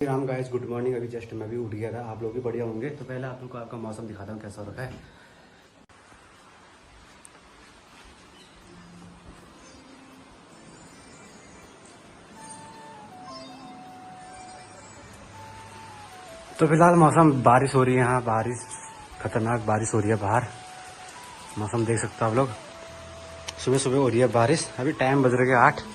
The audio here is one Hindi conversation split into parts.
Ram guys, good morning. अभी जस्ट मैं भी उठ गया था। आप लोग भी बढ़िया होंगे। तो पहले आप लोग को आपका मौसम दिखाता हूँ कैसा हो रखा है। तो फिलहाल मौसम बारिश हो रही है। यहाँ बारिश, खतरनाक बारिश हो रही है बाहर। मौसम देख सकते हो आप लोग। सुबह सुबह हो रही है बारिश। अभी टाइम बज रहे 8।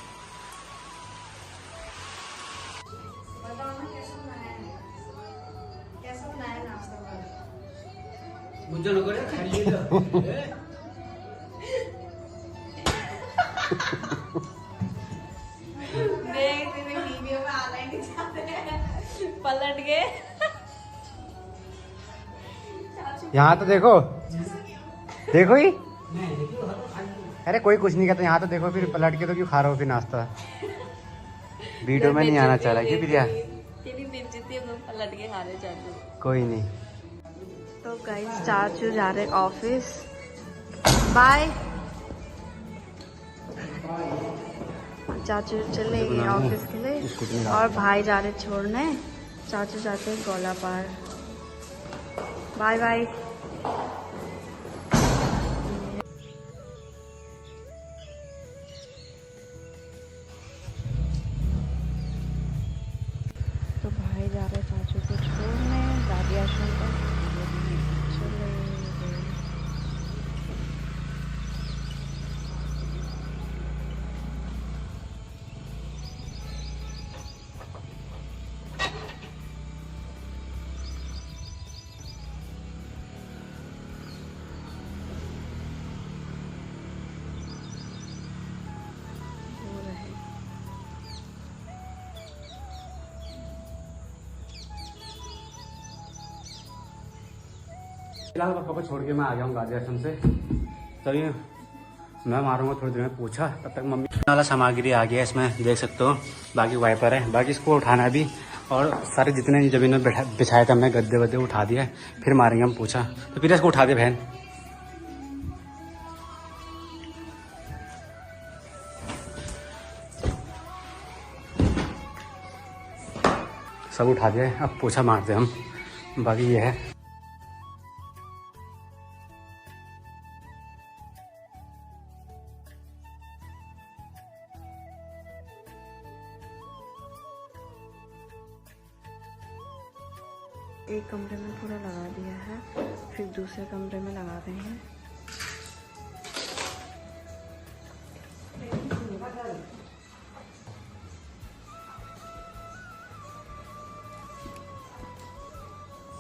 पलट गए। यहाँ तो देखो, देखो ही। अरे कोई कुछ नहीं कहता। यहाँ तो देखो, फिर पलट के तो क्यों खा रहे हो फिर नाश्ता। वीडियो में नहीं आना चाह रहा क्यों प्रिया? पलट के खा रहे चाचू। कोई नहीं। तो गाइस चाचू जा रहे ऑफिस। बाय। चाचू चले गए ऑफिस के लिए और भाई जा रहे छोड़ने। चाचू जाते हैं गोला पार। Bye bye. तो भाई जा रहे चाचू को छोड़ने दादी आश्रम पर। चले गए। फिलहाल पापा को छोड़ के मैं आ गया हूँ गाजी आश्रम से। तभी मैं मारूंगा थोड़ी देर में पूछा। तब तक मम्मी वाला सामग्री आ गया। इसमें देख सकते हो, बाकी वाइपर है। बाकी इसको उठाना है अभी। और सारे जितने जमीन में बिछाए थे हमने, गद्दे वद्दे उठा दिए। फिर मारेंगे हम पूछा। तो फिर इसको उठा दे बहन। सब उठा दिया। अब पूछा मारते हम। बाकी ये है। एक कमरे में पूरा लगा दिया है, फिर दूसरे कमरे में लगा रहे हैं।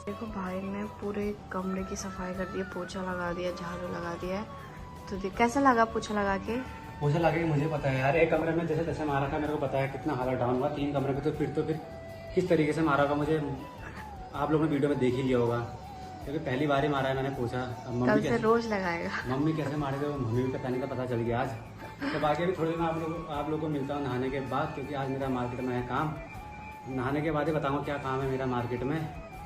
देखो भाई ने पूरे कमरे की सफाई कर दी है, पोछा लगा दिया, झाड़ू लगा दिया है। तो देख कैसा लगा पोछा लगा के? मुझे लगे कि मुझे पता है यार, एक कमरे में जैसे तैसे मारा था। मेरे को पता है कितना हालत डाउन हुआ। 3 कमरे में तो फिर किस तरीके से मारा होगा मुझे आप लोगों ने वीडियो में देख ही लिया होगा। क्योंकि पहली बार ही मारा है मैंने पूछा। अब कल से रोज लगाएगा। मम्मी कैसे मारे थे वो मम्मी भी पता नहीं था, पता चल गया आज। तो बाकी अभी थोड़ी देर में आप लोग को मिलता हूँ नहाने के बाद। क्योंकि आज मेरा मार्केट में है काम। नहाने के बाद ही बताऊँगा क्या काम है मेरा मार्केट में,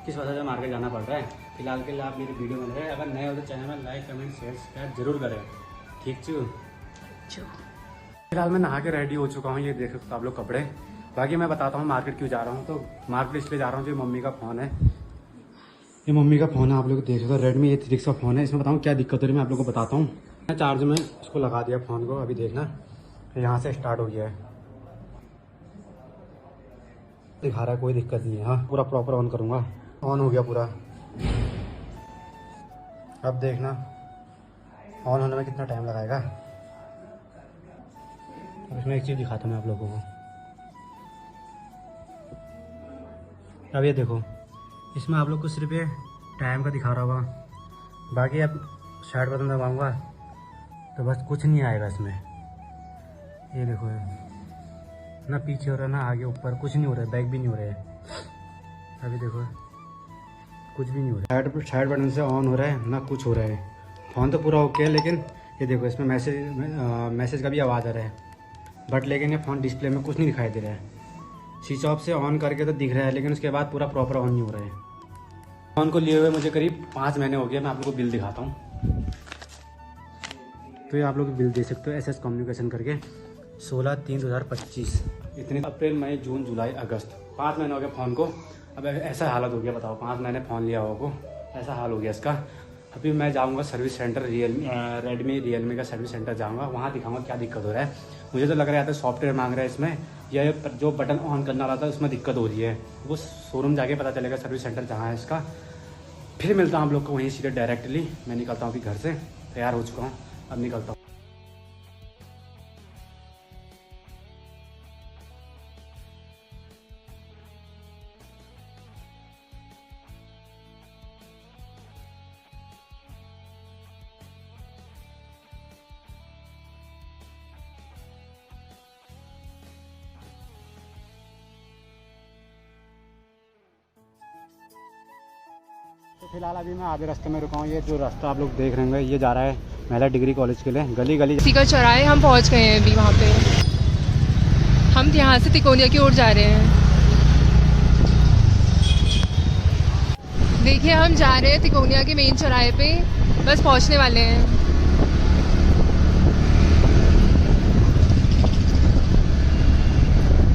किस वजह से मार्केट जाना पड़ रहा है। फिलहाल के लिए आप मेरी वीडियो बन रहे हैं। अगर नए हो तो चैनल में लाइक कमेंट शेयर सब्सक्राइब जरूर करें। ठीक चू। फिलहाल मैं नहा के रेडी हो चुका हूँ। ये देख सकते हो आप लोग कपड़े। बाकी मैं बताता हूँ मार्केट क्यों जा रहा हूँ। तो मार्केट इसलिए जा रहा हूँ, जो मम्मी का फ़ोन है। ये मम्मी का फ़ोन है, आप लोग देख सकते हो। रेडमी A36 का फ़ोन है। इसमें बताऊँ क्या दिक्कत हो रही है, मैं आप लोग को बताता हूँ। मैं चार्ज में इसको लगा दिया फ़ोन को। अभी देखना यहाँ से स्टार्ट हो गया है, दिखा रहा है, कोई दिक्कत नहीं है। हाँ पूरा प्रॉपर ऑन करूँगा। ऑन हो गया पूरा। अब देखना ऑन होने में कितना टाइम लगाएगा। अब इसमें एक चीज़ दिखाता हूँ मैं आप लोगों को। अब ये देखो, इसमें आप लोग को सिर्फ ये टाइम का दिखा रहा होगा। बाकी अब स्टार्ट बटन दबाऊंगा तो बस कुछ नहीं आएगा इसमें। ये देखो ना पीछे हो रहा है ना आगे ऊपर, कुछ नहीं हो रहा है। बैक भी नहीं हो रहा है। अभी देखो कुछ भी नहीं हो रहा है। साइड बटन से ऑन हो रहा है ना कुछ हो रहा है। फ़ोन तो पूरा ओके है, लेकिन ये देखो इसमें मैसेज का भी आवाज़ आ रहा है। बट लेकिन ये फ़ोन डिस्प्ले में कुछ नहीं दिखाई दे रहा है। स्विच ऑफ से ऑन करके तो दिख रहा है, लेकिन उसके बाद पूरा प्रॉपर ऑन नहीं हो रहा है। फ़ोन को लिए हुए मुझे करीब 5 महीने हो गए। मैं आप लोगों को बिल दिखाता हूँ। तो ये आप लोग बिल दे सकते हो, SS कम्युनिकेशन करके 16/3/2025। इतने अप्रैल मई जून जुलाई अगस्त 5 महीने हो गए फ़ोन को। अब ऐसा हालत हो गया, बताओ 5 महीने फ़ोन लिया हुआ को, ऐसा हाल हो गया इसका। अभी मैं जाऊंगा सर्विस सेंटर, रियलमी का सर्विस सेंटर जाऊंगा, वहाँ दिखाऊंगा क्या दिक्कत हो रहा है। मुझे तो लग रहा है सॉफ्टवेयर मांग रहा है इसमें, या जो बटन ऑन करना रहा था उसमें दिक्कत हो रही है। वो शोरूम जाके पता चलेगा, सर्विस सेंटर जहाँ है इसका। फिर मिलता हूँ आप लोग को वहीं सीधे डायरेक्टली। मैं निकलता हूँ अभी घर से, तैयार हो चुका हूँ, अब निकलता हूँ। तो फिलहाल अभी मैं आधे रास्ते में रुका हूँ। ये जो रास्ता आप लोग देख रहे होंगे, ये जा रहा है महिला डिग्री कॉलेज के लिए। गली गली सीकर चौराहे हम पहुंच गए हैं अभी वहाँ पे। हम यहाँ से तिकोनिया की ओर जा रहे हैं। देखिए हम जा रहे हैं तिकोनिया के मेन चौराहे पे, बस पहुँचने वाले हैं।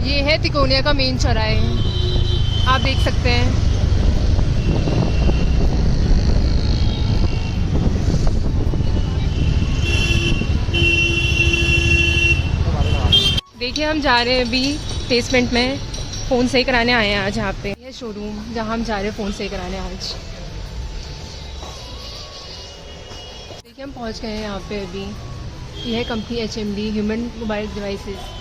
ये है तिकोनिया का मेन चौराहे, आप देख सकते हैं। देखिए हम जा रहे हैं अभी प्लेसमेंट में, फ़ोन सही कराने आए हैं आज यहाँ पे। यह शोरूम जहाँ हम जा रहे हैं फ़ोन सही कराने आज। देखिए हम पहुँच गए हैं यहाँ पे अभी। यह है company HMD human mobile devices.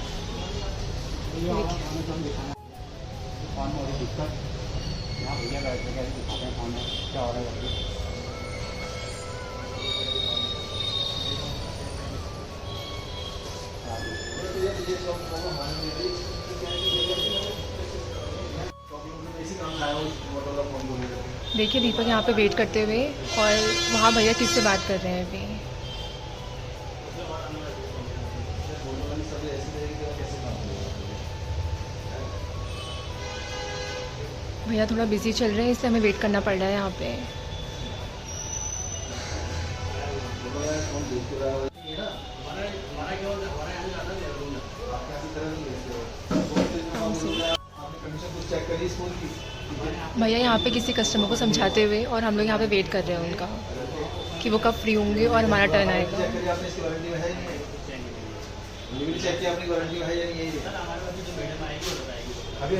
देखिए दीपक यहाँ पे वेट करते हुए, और वहाँ भैया किससे बात कर रहे हैं अभी। भैया थोड़ा बिजी चल रहे हैं, इसलिए हमें वेट करना पड़ रहा है यहाँ पे। भैया यहाँ पे किसी कस्टमर को समझाते हुए, और हम लोग यहाँ पे वेट कर रहे हैं उनका कि वो कब फ्री होंगे और हमारा टर्न आएगा। अभी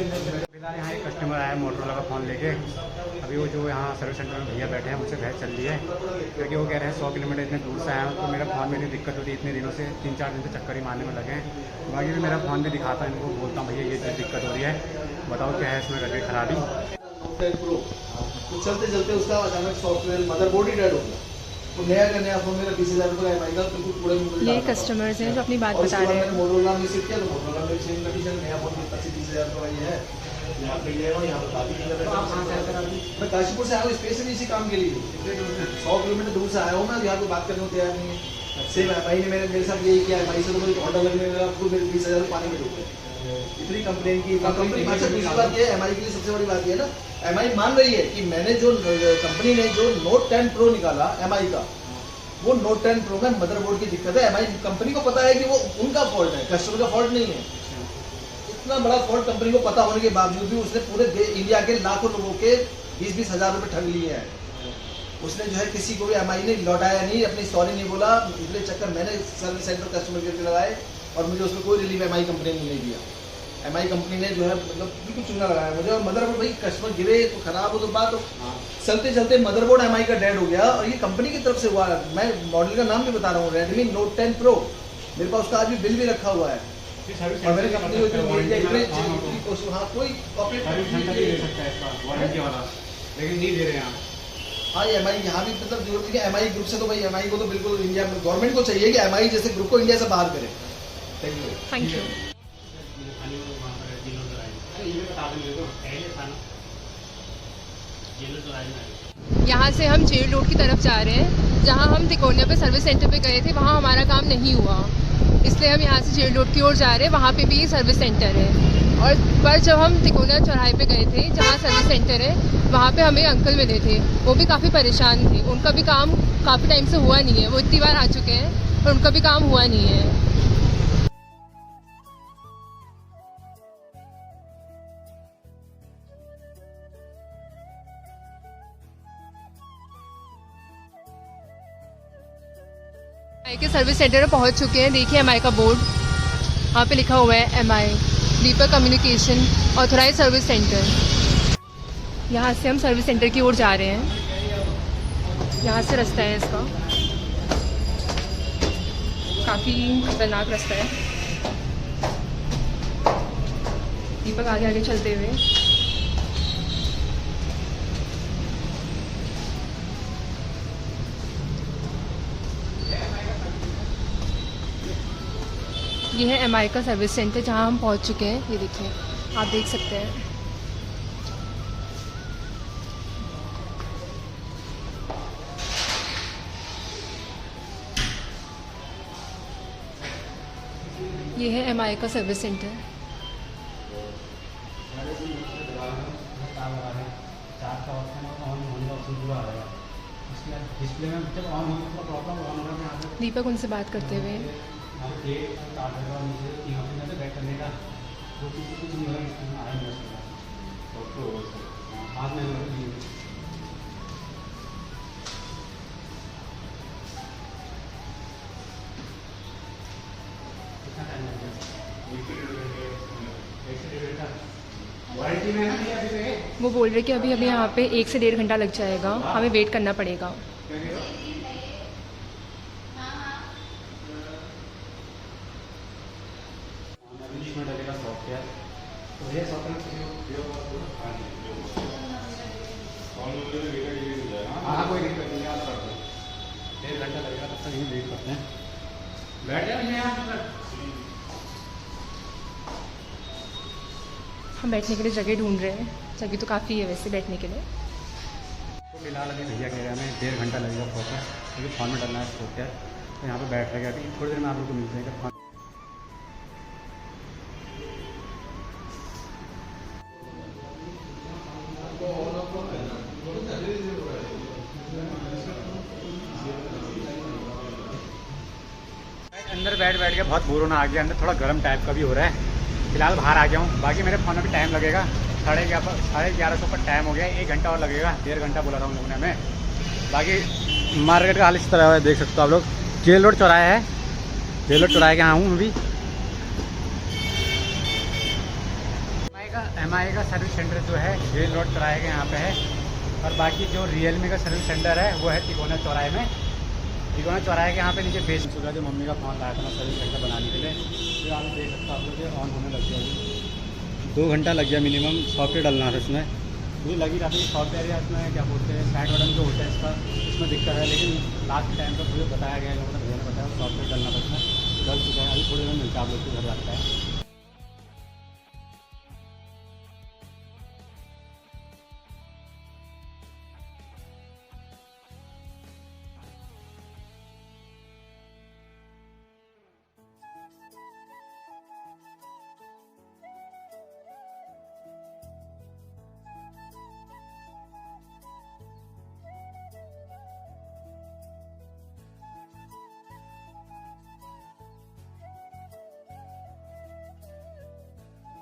फिलहाल यहाँ एक कस्टमर आया मोटरोला का फ़ोन लेके। अभी वो जो यहाँ सर्विस सेंटर में भैया बैठे हैं, मुझसे बहस चल रही है, क्योंकि वो कह रहे हैं 100 किलोमीटर इतने दूर से आया हूँ, तो मेरा फ़ोन में इतनी दिक्कत होती है। इतने दिनों से 3-4 दिन से चक्कर ही मारने में लगे हैं। बाकी भी मेरा फ़ोन भी दिखाता है इनको, बोलता हूँ भैया ये चीज़ दिक्कत हो रही है, बताओ क्या है इसमें करके खराबी। तो चलते चलते उसका अचानक सॉफ्टवेयर मदरबोर्ड ही डेड हो गया। तो नया का नया फोन मेरा 20,000 रुपये का MI का बिल्कुल पूरे ये कस्टमर्स हैं जो अपनी बात बता रहे हैं। मोटरोला में शिफ्ट किया, तो मोटरोला में सेम कंडीशन, नया फोन 25-30,000 रुपये का ये है। यहाँ पे ले यहाँ पर बाकी मैं काशीपुर से आया हूँ स्पेशली इसी काम के लिए। 100 किलोमीटर दूर से आया हूँ मैं, यहाँ पे बात करने को तैयार नहीं है। सेम MI ने मेरे साथ यही किया। MI से तो मुझे ऑर्डर लगने लगा, आपको मेरे 20,000 पानी में डूब गए। इतनी कंप्लेन की कंपनी। अच्छा दूसरी बात ये MI के लिए सबसे बड़ी बात ये है ना, MI मान रही है कि मैंने जो कंपनी ने जो Note 10 Pro निकाला MI का, वो Note 10 Pro में मदरबोर्ड की दिक्कत है। MI कंपनी को पता है कि वो उनका फॉल्ट है, कस्टमर का फॉल्ट नहीं है। इतना बड़ा फॉल्ट कंपनी को पता होने के बावजूद भी उसने पूरे इंडिया के लाखों लोगों के 20-20 हज़ार रुपये ठग लिए हैं। उसने जो है किसी को भी MI ने लौटाया नहीं, अपनी सॉरी नहीं बोला। इसलिए चक्कर मैंने सर्विस सेंटर कस्टमर केयर के लगाए, और मुझे उसमें कोई रिलीफ MI कंपनी ने नहीं दिया। MI कंपनी ने जो है मतलब बिल्कुल चूना लगाया मुझे। और मदरबोर्ड भाई कस्टमर गिरे तो खराब हो तो बात हो, चलते चलते मदरबोर्ड MI का डेड हो गया, और ये कंपनी की तरफ से हुआ। मैं मॉडल का नाम भी बता रहा हूँ, Redmi Note 10 Pro। मेरे पास उसका आज भी बिल भी रखा हुआ है। और मेरी कंपनी हाँ कोई लेकिन नहीं दे रहे हैं। हाँ ये MI यहाँ भी मतलब जरूरत है कि MI ग्रुप से, तो भाई MI को तो बिल्कुल इंडिया में गवर्नमेंट को चाहिए कि MI जैसे ग्रुप को इंडिया से बाहर करे। Thank you. यहाँ से हम जेल रोड की तरफ जा रहे हैं, जहाँ हम तिकोनिया पे सर्विस सेंटर पे गए थे, वहाँ हमारा काम नहीं हुआ, इसलिए हम यहाँ से जेल रोड की ओर जा रहे हैं। वहाँ पे भी सर्विस सेंटर है। और पर जब हम तिकोनिया चौराहे पे गए थे, जहाँ सर्विस सेंटर है, वहाँ पे हमें अंकल मिले थे। वो भी काफ़ी परेशान थे, उनका भी काम काफ़ी टाइम से हुआ नहीं है। वो इतनी बार आ चुके हैं पर उनका भी काम हुआ नहीं है। MI के सर्विस सेंटर में पहुंच चुके हैं। देखिए MI का बोर्ड, वहाँ पे लिखा हुआ है MI दीपक कम्युनिकेशन ऑथोराइज सर्विस सेंटर। यहाँ से हम सर्विस सेंटर की ओर जा रहे हैं। यहाँ से रास्ता है इसका, काफ़ी खतरनाक रास्ता है। दीपक आगे आगे चलते हुए। ये है MI का सर्विस सेंटर जहाँ हम पहुँच चुके हैं। ये देखिए, आप देख सकते हैं। ये है MI का सर्विस सेंटर। डिस्प्ले में जब ऑन होने का प्रॉब्लम ऑन होने में आता है। दीपक उनसे बात करते हुए। बैक करने का वो चीज़ कुछ नहीं होगा, इसमें आया नहीं उसका हाथ में कितना टाइम लग गया? वारंटी में है अभी पे? वो बोल रहे कि अभी हमें यहाँ पे 1 से 1.5 घंटा लग जाएगा, हमें वेट करना पड़ेगा। 20 मिनट लगेगा सॉफ्टवेयर। तो ये सॉफ्टवेयर हाँ कोई दिक्कत नहीं, आप कर दो। 1.5 घंटा लगेगा, तब तक यहीं वेट करते हैं। बैठ जाए यहाँ। हम बैठने के लिए जगह ढूंढ रहे हैं। जगह तो काफ़ी है वैसे बैठने के लिए। तो फिलहाल अभी भैया कह रहे हैं हमें 1.5 घंटा लगेगा सॉफ्टवेयर, क्योंकि फॉर्म में डालना है सॉफ्टवेयर। तो यहाँ पे बैठ रहेगा। अभी थोड़ी देर में आप लोग को मिलते हैं। अंदर बैठ के बहुत बोर होना आ गया। अंदर थोड़ा गर्म टाइप का भी हो रहा है। फिलहाल बाहर आ गया हूँ। बाकी मेरे फ़ोन में भी टाइम लगेगा। 11:30 पर टाइम हो गया। 1 घंटा और लगेगा। 1.5 घंटा बोला था उन लोगों ने हमें। बाकी मार्केट का हाल इस तरह है, देख सकते हो आप लोग। जेल रोड चौराहा है। जेल रोड चौराहे के यहाँ हूँ अभी। MI का सर्विस सेंटर जो है जेल रोड चौराहे के यहाँ पे है। और बाकी जो Realme का सर्विस सेंटर है वो है तिकोना चौराहे में। तिकोना चौराहे के यहाँ पे नीचे बेच चुका है। जो मम्मी का फ़ोन लाया था ना सर्विस सेंटर बनाने के लिए, तो आप देख सकते हो आप लोग ऑन होने लग गया। 2 घंटा लग गया मिनिमम। सॉफ्टवेयर डलना है इसमें। मुझे लगी रहा था कि सॉफ्टवेयर या इसमें क्या बोलते हैं साइड बटन जो होता है इसका, इसमें दिक्कत है। लेकिन लास्ट टाइम पर मुझे बताया गया, लोगों ने भैया ने बताया सॉफ्टवेयर डलना था इसमें, डल चुका है। अभी थोड़ी देर मिलता है आप लोग को घर जाता है।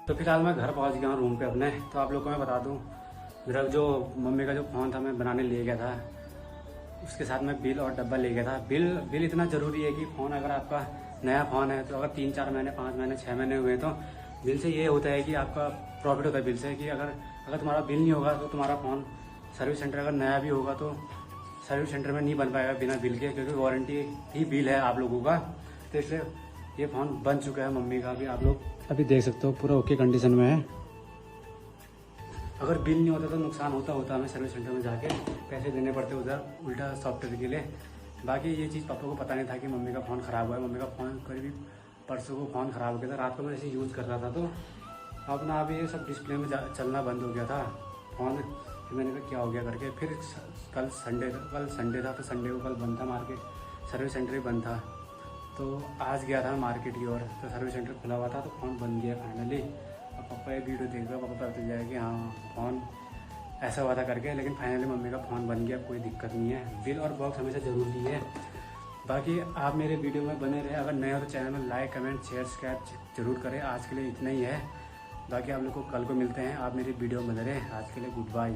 तो फिलहाल मैं घर पहुंच गया हूँ रूम पे अपने। तो आप लोग को मैं बता दूं, मेरा जो मम्मी का जो फ़ोन था मैं बनाने ले गया था, उसके साथ मैं बिल और डब्बा ले गया था। बिल इतना ज़रूरी है कि फ़ोन अगर आपका नया फ़ोन है तो अगर 3-4 महीने 5 महीने 6 महीने हुए तो बिल से ये होता है कि आपका प्रॉफिट होता है बिल से, कि अगर तुम्हारा बिल नहीं होगा तो तुम्हारा फ़ोन सर्विस सेंटर अगर नया भी होगा तो सर्विस सेंटर में नहीं बन पाएगा बिना बिल के, क्योंकि वारंटी ही बिल है आप लोगों का। तो इसलिए ये फ़ोन बन चुका है मम्मी का भी। आप लोग अभी देख सकते हो पूरा ओके कंडीशन में है। अगर बिल नहीं होता तो नुकसान होता हमें सर्विस सेंटर में जाके पैसे देने पड़ते उधर उल्टा सॉफ्टवेयर के लिए। बाकी ये चीज़ पापा को पता नहीं था कि मम्मी का फ़ोन ख़राब हुआ है। मम्मी का फ़ोन करीब परसों को फ़ोन ख़राब हो गया था। रात को मैं ऐसे यूज़ कर रहा था तो अपना अभी ये सब डिस्प्ले में चलना बंद हो गया था फ़ोन। फिर मैंने कहा क्या हो गया करके, फिर कल संडे था तो संडे को कल बंद था मार्केट, सर्विस सेंटर ही बंद था। तो आज गया था मार्केट की ओर, तो सर्विस सेंटर खुला हुआ था तो फ़ोन बन गया फाइनली। अब पापा ये वीडियो देख रहे, पापा पता चल जाएगा कि हाँ फ़ोन ऐसा हुआ था करके। लेकिन फाइनली मम्मी का फ़ोन बन गया, कोई दिक्कत नहीं है। बिल और बॉक्स हमेशा ज़रूरी है। बाकी आप मेरे वीडियो में बने रहे। अगर नए हो तो चैनल में लाइक कमेंट शेयर सब्सक्राइब जरूर करें। आज के लिए इतना ही है। बाकी आप लोग को कल को मिलते हैं। आप मेरी वीडियो में बने रहे। आज के लिए गुड बाय।